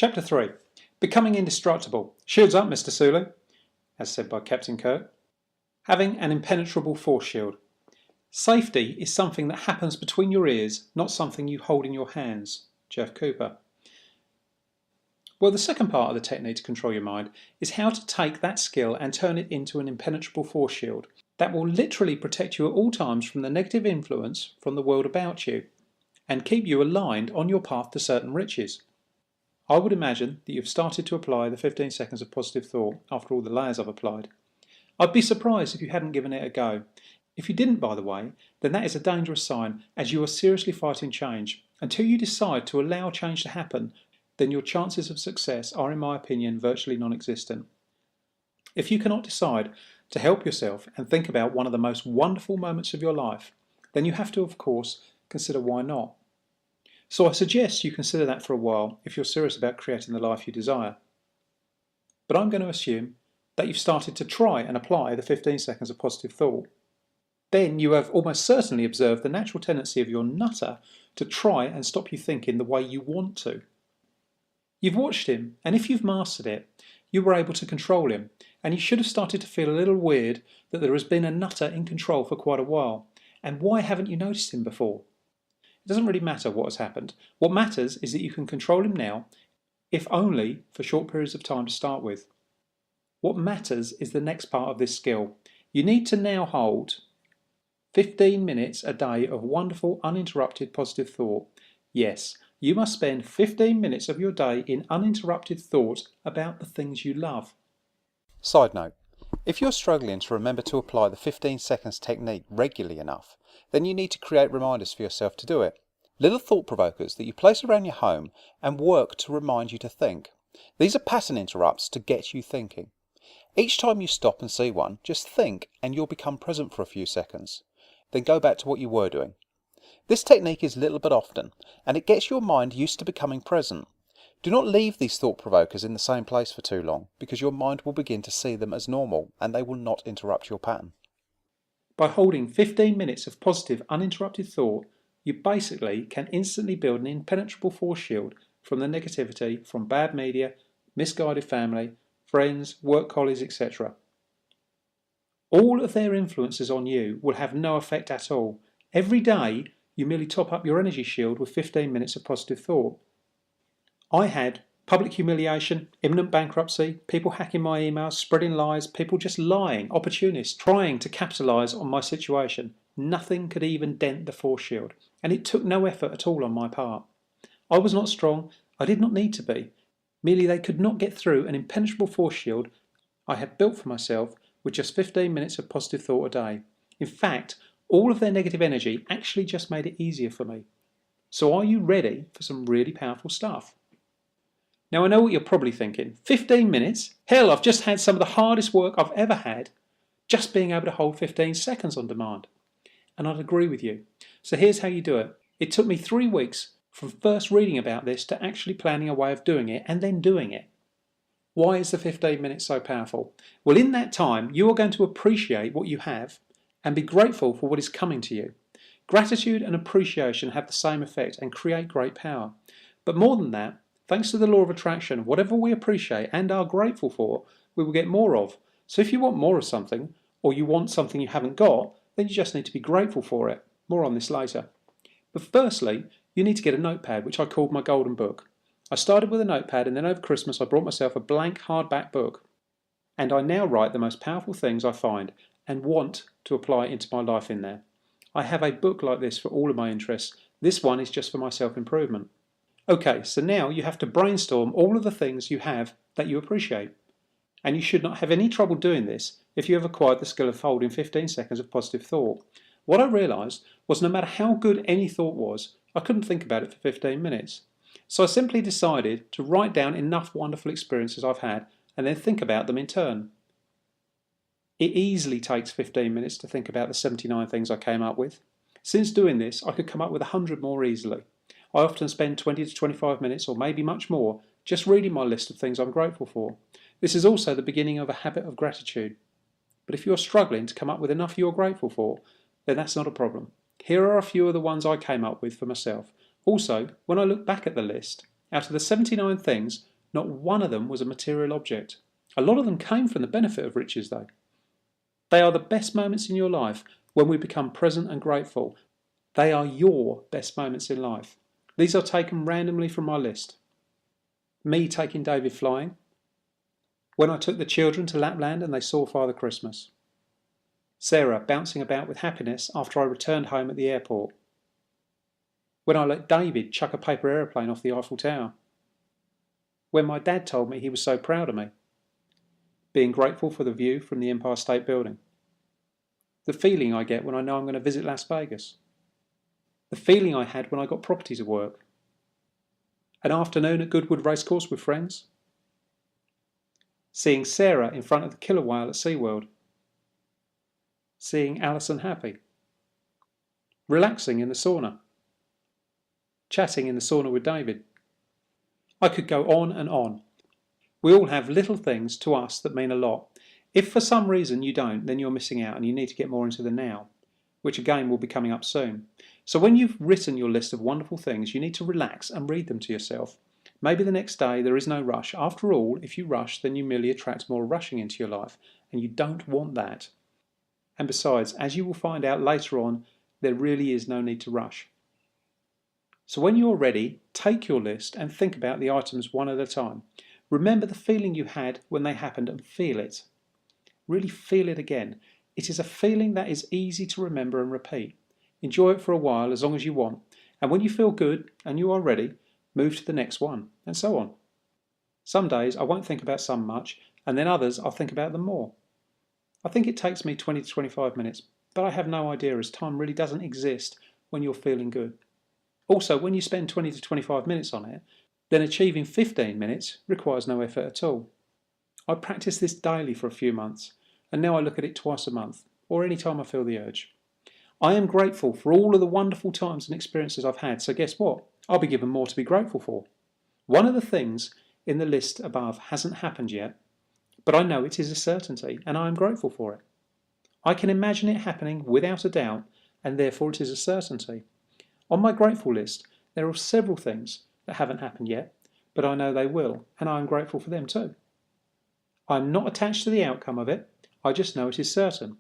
Chapter 3. Becoming Indestructible. Shields up, Mr. Sulu, as said by Captain Kirk. Having an impenetrable force shield. Safety is something that happens between your ears, not something you hold in your hands. Jeff Cooper. Well, the second part of the technique to control your mind is how to take that skill and turn it into an impenetrable force shield that will literally protect you at all times from the negative influence from the world about you and keep you aligned on your path to certain riches. I would imagine that you've started to apply the 15 seconds of positive thought after all the layers I've applied. I'd be surprised if you hadn't given it a go. If you didn't, by the way, then that is a dangerous sign, as you are seriously fighting change. Until you decide to allow change to happen, then your chances of success are, in my opinion, virtually non-existent. If you cannot decide to help yourself and think about one of the most wonderful moments of your life, then you have to, of course, consider why not. So I suggest you consider that for a while if you're serious about creating the life you desire. But I'm going to assume that you've started to try and apply the 15 seconds of positive thought. Then you have almost certainly observed the natural tendency of your nutter to try and stop you thinking the way you want to. You've watched him, and if you've mastered it, you were able to control him, and you should have started to feel a little weird that there has been a nutter in control for quite a while. And why haven't you noticed him before? It doesn't really matter what has happened. What matters is that you can control him now, if only for short periods of time to start with. What matters is the next part of this skill. You need to now hold 15 minutes a day of wonderful, uninterrupted positive thought. Yes, you must spend 15 minutes of your day in uninterrupted thought about the things you love. Side note, if you're struggling to remember to apply the 15 seconds technique regularly enough, then you need to create reminders for yourself to do it. Little thought provokers that you place around your home and work to remind you to think. These are pattern interrupts to get you thinking. Each time you stop and see one, just think and you'll become present for a few seconds. Then go back to what you were doing. This technique is little but often, and it gets your mind used to becoming present. Do not leave these thought provokers in the same place for too long, because your mind will begin to see them as normal and they will not interrupt your pattern. By holding 15 minutes of positive, uninterrupted thought, you basically can instantly build an impenetrable force shield from the negativity from bad media, misguided family, friends, work colleagues, etc. All of their influences on you will have no effect at all. Every day, you merely top up your energy shield with 15 minutes of positive thought. I had public humiliation, imminent bankruptcy, people hacking my emails, spreading lies, people just lying, opportunists trying to capitalise on my situation. Nothing could even dent the force shield, and it took no effort at all on my part. I was not strong, I did not need to be. Merely they could not get through an impenetrable force shield I had built for myself with just 15 minutes of positive thought a day. In fact, all of their negative energy actually just made it easier for me. So are you ready for some really powerful stuff? Now I know what you're probably thinking. 15 minutes? Hell, I've just had some of the hardest work I've ever had just being able to hold 15 seconds on demand. And I'd agree with you. So here's how you do it. It took me 3 weeks from first reading about this to actually planning a way of doing it and then doing it. Why is the 15 minutes so powerful? Well, in that time, you are going to appreciate what you have and be grateful for what is coming to you. Gratitude and appreciation have the same effect and create great power. But more than that, thanks to the law of attraction, whatever we appreciate and are grateful for, we will get more of. So if you want more of something, or you want something you haven't got, then you just need to be grateful for it. More on this later. But firstly, you need to get a notepad, which I called my golden book. I started with a notepad, and then over Christmas I brought myself a blank hardback book. And I now write the most powerful things I find and want to apply into my life in there. I have a book like this for all of my interests. This one is just for my self-improvement. Okay, so now you have to brainstorm all of the things you have that you appreciate. And you should not have any trouble doing this if you have acquired the skill of holding 15 seconds of positive thought. What I realised was no matter how good any thought was, I couldn't think about it for 15 minutes. So I simply decided to write down enough wonderful experiences I've had and then think about them in turn. It easily takes 15 minutes to think about the 79 things I came up with. Since doing this, I could come up with 100 more easily. I often spend 20 to 25 minutes, or maybe much more, just reading my list of things I'm grateful for. This is also the beginning of a habit of gratitude. But if you're struggling to come up with enough you're grateful for, then that's not a problem. Here are a few of the ones I came up with for myself. Also, when I look back at the list, out of the 79 things, Not one of them was a material object. A lot of them came from the benefit of riches, though. They are the best moments in your life when we become present and grateful. They are your best moments in life. These are taken randomly from my list. Me taking David flying. When I took the children to Lapland and they saw Father Christmas. Sarah bouncing about with happiness after I returned home at the airport. When I let David chuck a paper aeroplane off the Eiffel Tower. When my dad told me he was so proud of me. Being grateful for the view from the Empire State Building. The feeling I get when I know I'm going to visit Las Vegas. The feeling I had when I got property to work. An afternoon at Goodwood Racecourse with friends. Seeing Sarah in front of the killer whale at SeaWorld. Seeing Alison happy. Relaxing in the sauna. Chatting in the sauna with David. I could go on and on. We all have little things to us that mean a lot. If for some reason you don't, then you're missing out and you need to get more into the now, which again will be coming up soon. So when you've written your list of wonderful things, you need to relax and read them to yourself. Maybe the next day there is no rush. After all, if you rush, then you merely attract more rushing into your life, and you don't want that. And besides, as you will find out later on, there really is no need to rush. So when you're ready, take your list and think about the items one at a time. Remember the feeling you had when they happened and feel it. Really feel it again. It is a feeling that is easy to remember and repeat. Enjoy it for a while, as long as you want, and when you feel good and you are ready, move to the next one, and so on. Some days I won't think about some much, and then others I'll think about them more. I think it takes me 20 to 25 minutes, but I have no idea, as time really doesn't exist when you're feeling good. Also, when you spend 20 to 25 minutes on it, then achieving 15 minutes requires no effort at all. I practice this daily for a few months, and now I look at it twice a month, or any time I feel the urge. I am grateful for all of the wonderful times and experiences I've had, so guess what? I'll be given more to be grateful for. One of the things in the list above hasn't happened yet, but I know it is a certainty, and I am grateful for it. I can imagine it happening without a doubt, and therefore it is a certainty. On my grateful list, there are several things that haven't happened yet, but I know they will, and I am grateful for them too. I am not attached to the outcome of it, I just know it is certain.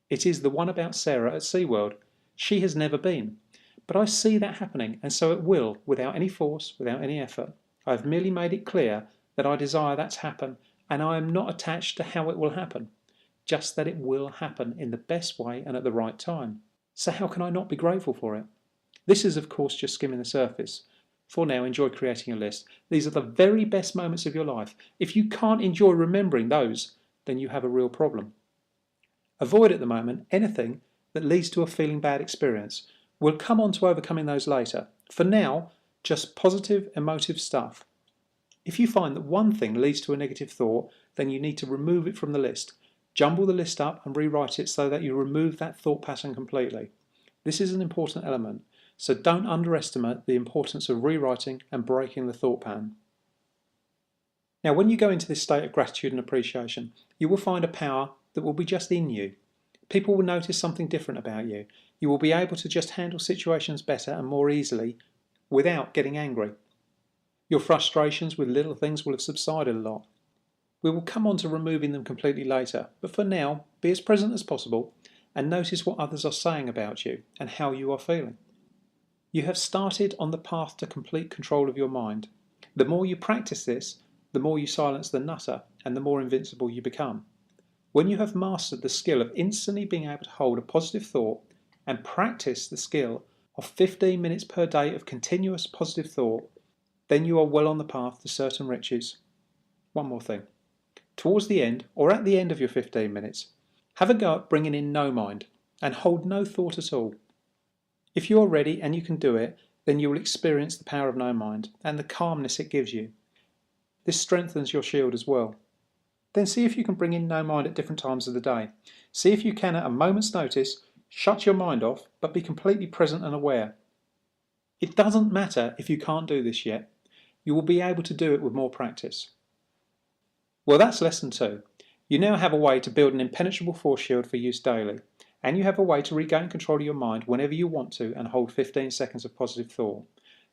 It is the one about Sarah at SeaWorld. She has never been, but I see that happening, and so it will, without any force, without any effort. I have merely made it clear that I desire that to happen, and I am not attached to how it will happen, just that it will happen in the best way and at the right time. So how can I not be grateful for it? This is of course just skimming the surface. For now, enjoy creating a list. These are the very best moments of your life. If you can't enjoy remembering those, then you have a real problem. Avoid at the moment anything that leads to a feeling bad experience. We'll come on to overcoming those later. For now, just positive, emotive stuff. If you find that one thing leads to a negative thought, then you need to remove it from the list. Jumble the list up and rewrite it so that you remove that thought pattern completely. This is an important element, so don't underestimate the importance of rewriting and breaking the thought pattern. Now, when you go into this state of gratitude and appreciation, you will find a power that will be just in you. People will notice something different about you. You will be able to just handle situations better and more easily without getting angry. Your frustrations with little things will have subsided a lot. We will come on to removing them completely later, but for now, be as present as possible and notice what others are saying about you and how you are feeling. You have started on the path to complete control of your mind. The more you practice this, the more you silence the nutter and the more invincible you become. When you have mastered the skill of instantly being able to hold a positive thought and practice the skill of 15 minutes per day of continuous positive thought, then you are well on the path to certain riches. One more thing. Towards the end, or at the end of your 15 minutes, have a go at bringing in no mind and hold no thought at all. If you are ready and you can do it, then you will experience the power of no mind and the calmness it gives you. This strengthens your shield as well. Then see if you can bring in no mind at different times of the day. See if you can, at a moment's notice, shut your mind off, but be completely present and aware. It doesn't matter if you can't do this yet. You will be able to do it with more practice. Well, that's lesson 2. You now have a way to build an impenetrable force shield for use daily, and you have a way to regain control of your mind whenever you want to and hold 15 seconds of positive thought.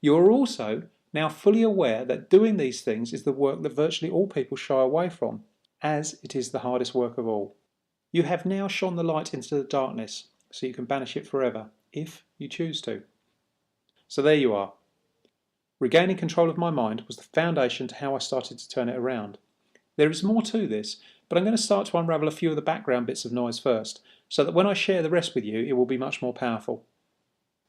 You are also now fully aware that doing these things is the work that virtually all people shy away from, as it is the hardest work of all. You have now shone the light into the darkness, so you can banish it forever, if you choose to. So there you are. Regaining control of my mind was the foundation to how I started to turn it around. There is more to this, but I'm going to start to unravel a few of the background bits of noise first, so that when I share the rest with you, it will be much more powerful.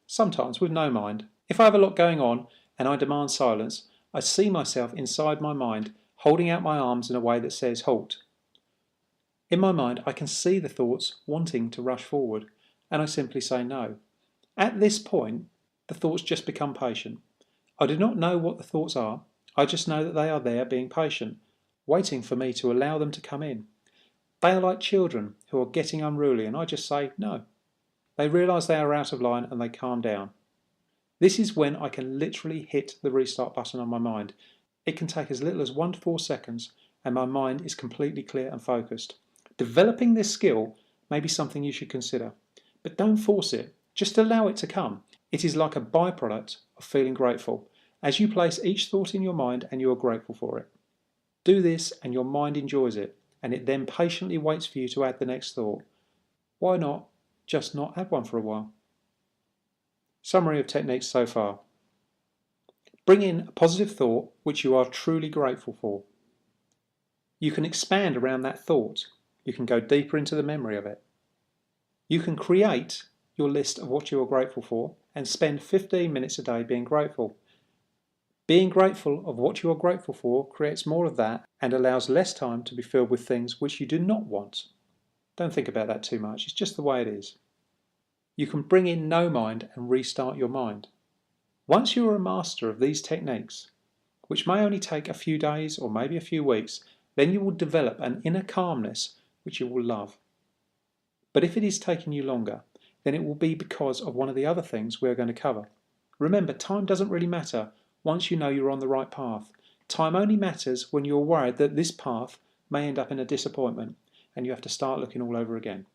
Sometimes, with no mind, if I have a lot going on and I demand silence, I see myself inside my mind holding out my arms in a way that says halt. In my mind, I can see the thoughts wanting to rush forward, and I simply say no. At this point, the thoughts just become patient. I do not know what the thoughts are, I just know that they are there being patient, waiting for me to allow them to come in. They are like children who are getting unruly, and I just say no. They realise they are out of line and they calm down. This is when I can literally hit the restart button on my mind. It can take as little as 1 to 4 seconds and my mind is completely clear and focused. Developing this skill may be something you should consider, but don't force it, just allow it to come. It is like a byproduct of feeling grateful, as you place each thought in your mind and you are grateful for it. Do this and your mind enjoys it, and it then patiently waits for you to add the next thought. Why not just not add one for a while? Summary of techniques so far. Bring in a positive thought which you are truly grateful for. You can expand around that thought. You can go deeper into the memory of it. You can create your list of what you are grateful for and spend 15 minutes a day being grateful. Being grateful of what you are grateful for creates more of that and allows less time to be filled with things which you do not want. Don't think about that too much, it's just the way it is. You can bring in no mind and restart your mind. Once you are a master of these techniques, which may only take a few days or maybe a few weeks, then you will develop an inner calmness which you will love. But if it is taking you longer, then it will be because of one of the other things we are going to cover. Remember, time doesn't really matter once you know you're on the right path. Time only matters when you're worried that this path may end up in a disappointment and you have to start looking all over again.